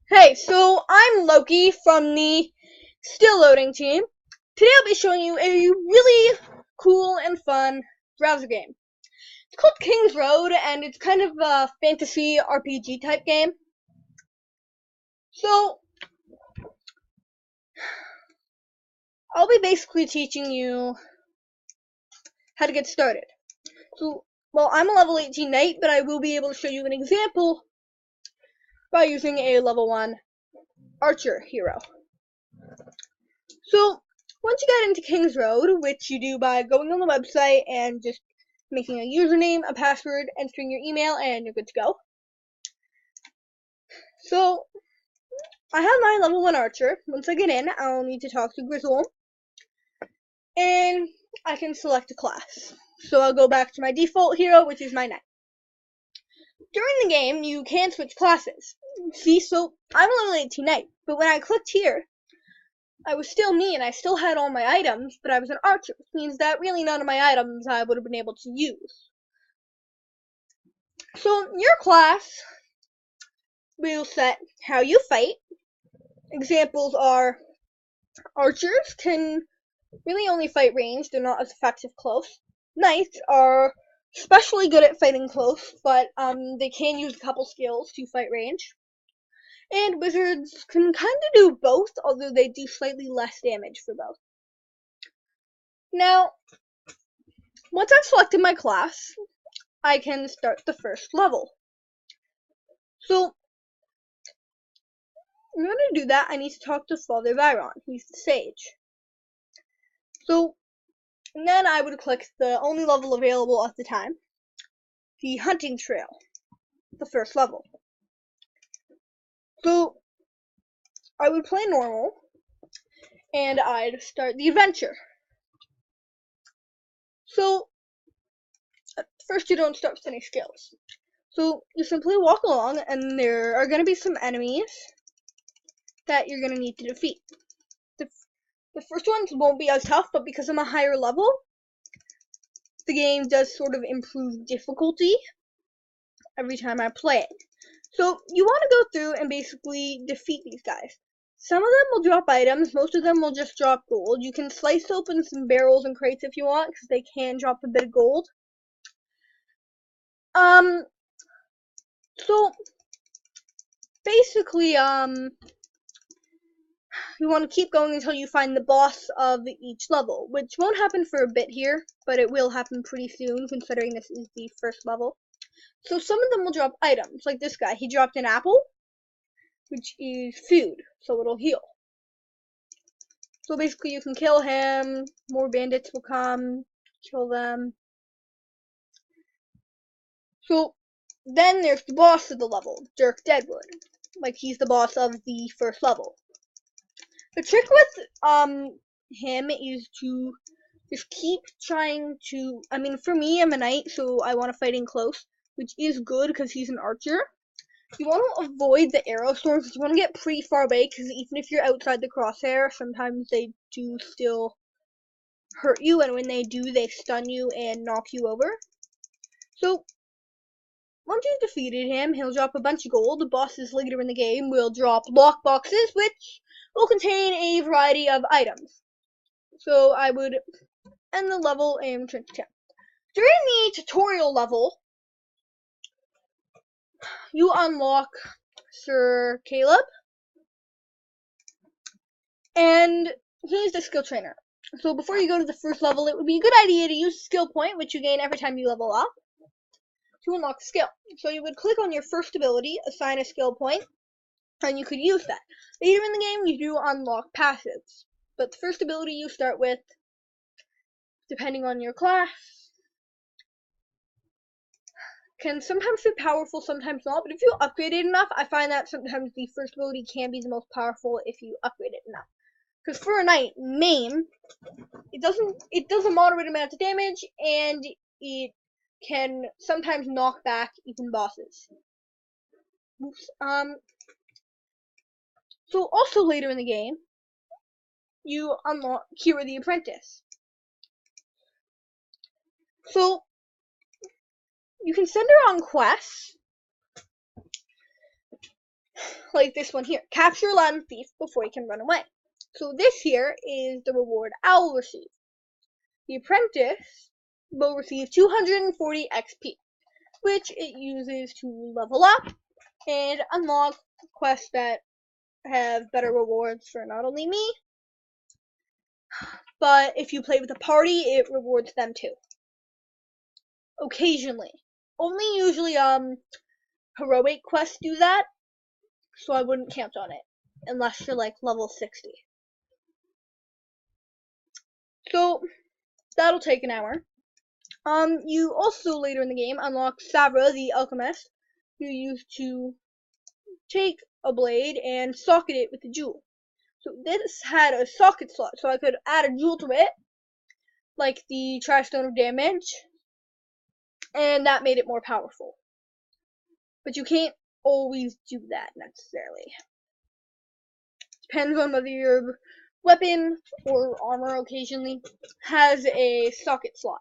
Hey, so I'm Loki from the Still Loading team. Today I'll be showing you a really cool and fun browser game. It's called King's Road, and it's kind of a fantasy RPG type game. So, I'll be basically teaching you how to get started. So, well, I'm a level 18 knight, but I will be able to show you an example by using a level 1 archer hero. So, once you get into King's Road, which you do by going on the website and just making a username, a password, entering your email, and you're good to go. So, I have my level 1 archer. Once I get in, I'll need to talk to Grizzle, and I can select a class. So I'll go back to my default hero, which is my knight. During the game, you can switch classes. See, so I'm a level 18 knight, but when I clicked here, I was still me and I still had all my items, but I was an archer, which means that really none of my items I would have been able to use. So your class will set how you fight. Examples are archers can really only fight range, they're not as effective close. Knights are especially good at fighting close, but they can use a couple skills to fight range. And wizards can kind of do both, although they do slightly less damage for both. Now, once I've selected my class, I can start the first level. So, in order to do that, I need to talk to Father Byron. He's the sage. So, and then I would click the only level available at the time, the hunting trail, the first level. So, I would play normal, and I'd start the adventure. So, at first you don't start with any skills. So, you simply walk along, and there are going to be some enemies that you're going to need to defeat. The first ones won't be as tough, but because I'm a higher level, the game does sort of improve difficulty every time I play it. So, you want to go through and basically defeat these guys. Some of them will drop items, most of them will just drop gold. You can slice open some barrels and crates if you want, because they can drop a bit of gold. So basically, you want to keep going until you find the boss of each level, which won't happen for a bit here, but it will happen pretty soon, considering this is the first level. So some of them will drop items, like this guy. He dropped an apple, which is food, so it'll heal. So basically you can kill him, more bandits will come, kill them. So then there's the boss of the level, Dirk Deadwood. Like, he's the boss of the first level. The trick with him is to just keep trying to, I mean, for me, I'm a knight, so I want to fight in close, which is good because he's an archer. You want to avoid the arrow storms, you want to get pretty far away, because even if you're outside the crosshair, sometimes they do still hurt you, and when they do, they stun you and knock you over. So, once you've defeated him, he'll drop a bunch of gold. The bosses later in the game will drop lock boxes, which will contain a variety of items. So, I would end the level and turn to 10. During the tutorial level, you unlock Sir Caleb, and he's the skill trainer. So before you go to the first level, it would be a good idea to use skill point, which you gain every time you level up, to unlock skill. So you would click on your first ability, assign a skill point, and you could use that. Later in the game, you do unlock passives, but the first ability you start with, depending on your class, can sometimes be powerful, sometimes not, but if you upgrade it enough, I find that sometimes the first ability can be the most powerful if you upgrade it enough. Because for a knight, maim, it does a moderate amount of damage, and it can sometimes knock back even bosses. Oops. So also later in the game, you unlock Kira the Apprentice. So you can send her on quests, like this one here. Capture Aladdin Thief before he can run away. So this here is the reward I'll receive. The apprentice will receive 240 XP, which it uses to level up and unlock quests that have better rewards for not only me, but if you play with a party, it rewards them too. Occasionally. Only usually heroic quests do that, so I wouldn't count on it unless you're like level 60. So that'll take an hour. You also later in the game unlock Savra the Alchemist, who used to take a blade and socket it with a jewel. So this had a socket slot, so I could add a jewel to it, like the Trash Stone of Damage, and that made it more powerful. But you can't always do that necessarily. Depends on whether your weapon or armor occasionally has a socket slot.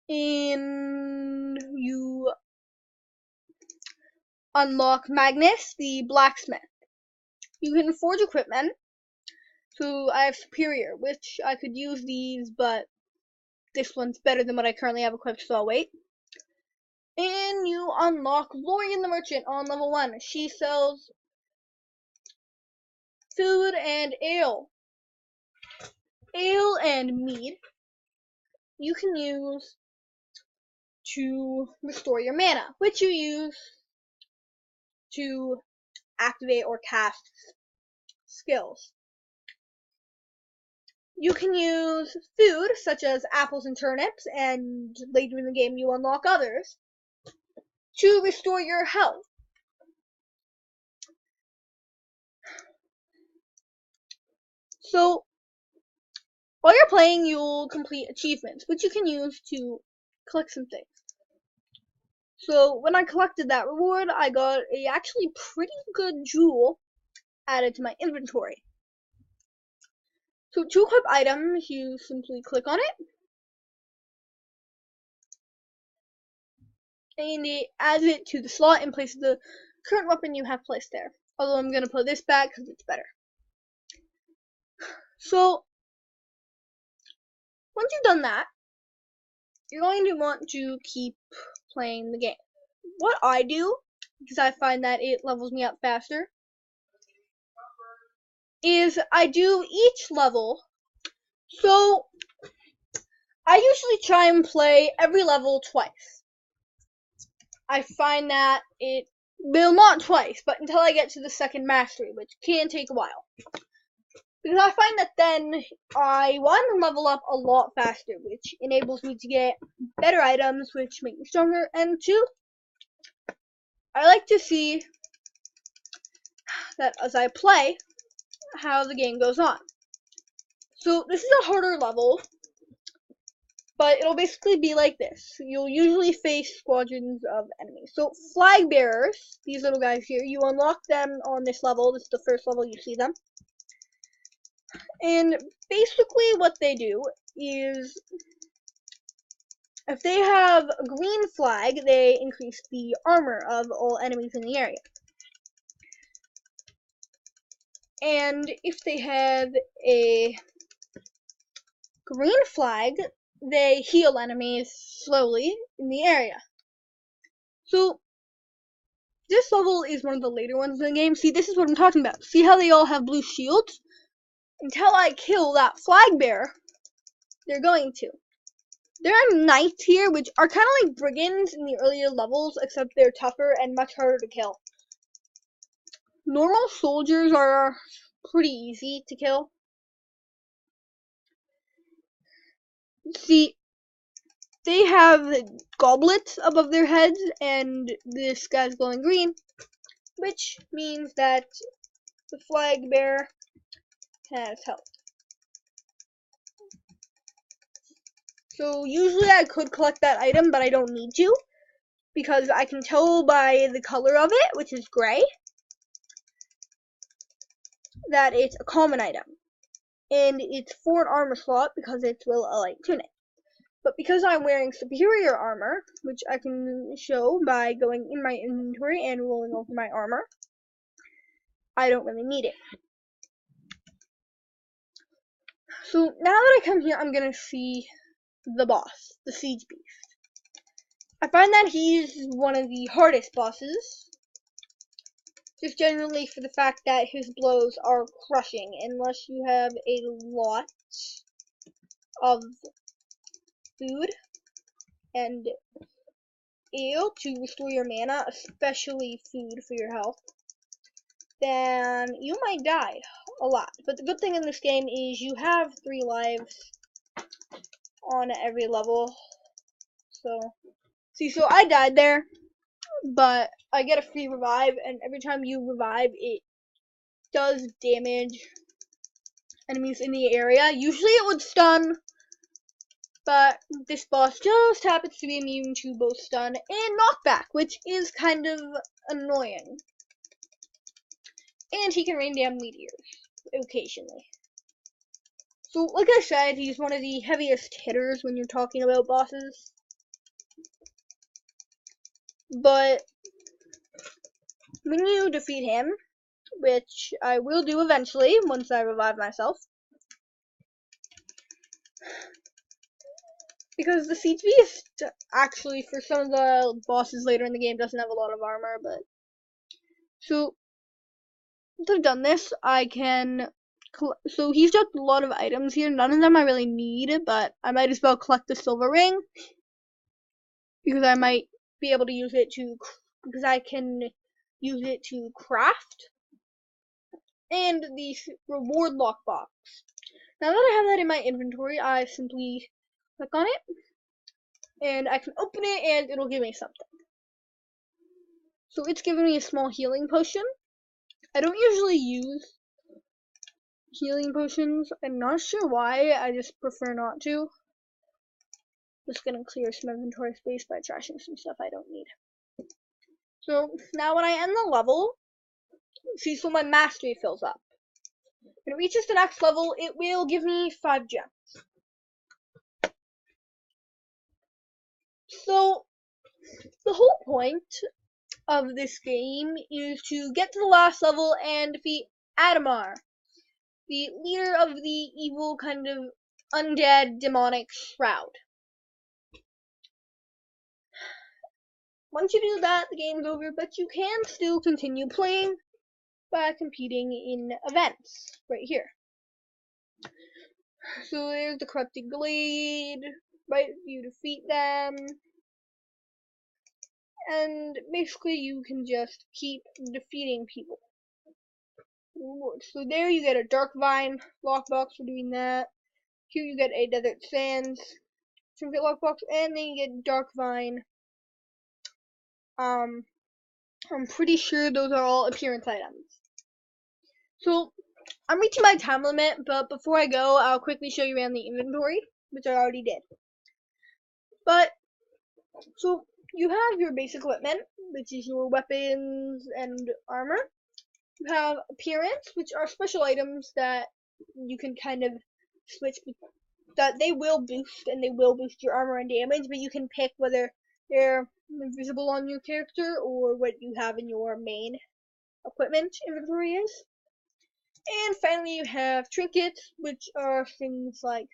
And you unlock Magnus, the blacksmith. You can forge equipment. So I have Superior, which I could use these, but this one's better than what I currently have equipped, so I'll wait. And you unlock Lorian the Merchant on level 1. She sells food and ale. Ale and mead you can use to restore your mana, which you use to activate or cast skills. You can use food, such as apples and turnips, and later in the game you unlock others, to restore your health. So, while you're playing, you'll complete achievements, which you can use to collect some things. So, when I collected that reward, I got a actually pretty good jewel added to my inventory. So, to equip items, you simply click on it, and it adds it to the slot in place of the current weapon you have placed there. Although I'm going to put this back because it's better. So, once you've done that, you're going to want to keep playing the game. What I do, because I find that it levels me up faster, is I do each level. So, I usually try and play every level twice. I find that well, not twice, but until I get to the second mastery, which can take a while. Because I find that then I, one, level up a lot faster, which enables me to get better items, which make me stronger, and two, I like to see that as I play, how the game goes on. So this is a harder level, but it'll basically be like this. You'll usually face squadrons of enemies. So flag bearers, these little guys here, you unlock them on this level. This is the first level you see them. And basically what they do is, if they have a green flag, they increase the armor of all enemies in the area. And if they have a green flag, they heal enemies slowly in the area. So, this level is one of the later ones in the game. See, this is what I'm talking about. See how they all have blue shields? Until I kill that flag bearer, they're going to. There are knights here, which are kind of like brigands in the earlier levels, except they're tougher and much harder to kill. Normal soldiers are pretty easy to kill. See, they have goblets above their heads, and this guy's glowing green, which means that the flag bearer has health. So usually I could collect that item, but I don't need to, because I can tell by the color of it, which is gray, that it's a common item. And it's for an armor slot because it's a light tunic. But because I'm wearing superior armor, which I can show by going in my inventory and rolling over my armor, I don't really need it. So now that I come here, I'm gonna see the boss, the Siege Beast. I find that he's one of the hardest bosses, just generally for the fact that his blows are crushing, unless you have a lot of food and ale to restore your mana, especially food for your health, then you might die a lot. But the good thing in this game is you have 3 lives on every level. So I died there, but I get a free revive, and every time you revive, it does damage enemies in the area. Usually it would stun, but this boss just happens to be immune to both stun and knockback, which is kind of annoying. And he can rain down meteors occasionally. So, like I said, he's one of the heaviest hitters when you're talking about bosses. But when you defeat him, which I will do eventually once I revive myself, because the Siege Beast actually, for some of the bosses later in the game, doesn't have a lot of armor, but so once I've done this, I can. So he's got a lot of items here. None of them I really need, but I might as well collect the silver ring because I might be able to use it to, because I can use it to craft, and the reward lockbox. Now that I have that in my inventory, I simply click on it, and I can open it, and it'll give me something. So it's giving me a small healing potion. I don't usually use healing potions. I'm not sure why, I just prefer not to. Just gonna clear some inventory space by trashing some stuff I don't need. So now when I end the level, see, so my mastery fills up. When it reaches the next level, it will give me 5 gems. So the whole point of this game is to get to the last level and defeat Adamar, the leader of the evil kind of undead demonic shroud. Once you do that, the game's over, but you can still continue playing by competing in events right here. So there's the Corrupted Glade, right? You defeat them, and basically you can just keep defeating people. So there you get a Dark Vine lockbox for doing that. Here you get a Desert Sands trinket lockbox, and then you get Dark Vine. I'm pretty sure those are all appearance items. So I'm reaching my time limit, but before I go, I'll quickly show you around the inventory, which I already did. But so you have your basic equipment, which is your weapons and armor. You have appearance, which are special items that you can kind of switch, that they will boost, and they will boost your armor and damage, but you can pick whether they're invisible on your character or what you have in your main equipment inventory is. And finally you have trinkets, which are things like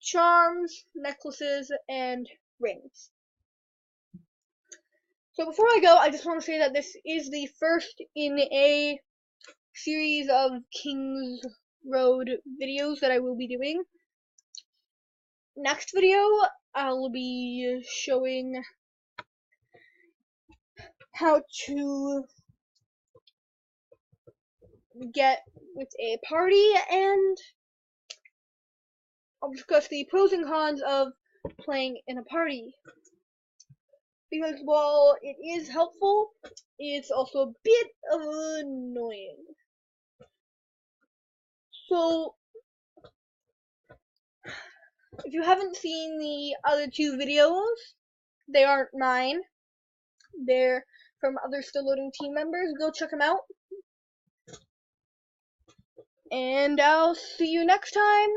charms, necklaces, and rings. So before I go, I just want to say that this is the first in a series of King's Road videos that I will be doing. Next video, I'll be showing how to get with a party, and I'll discuss the pros and cons of playing in a party. Because while it is helpful, it's also a bit annoying. So, if you haven't seen the other 2 videos, they aren't mine. They're from other Still Loading team members. Go check them out. And I'll see you next time.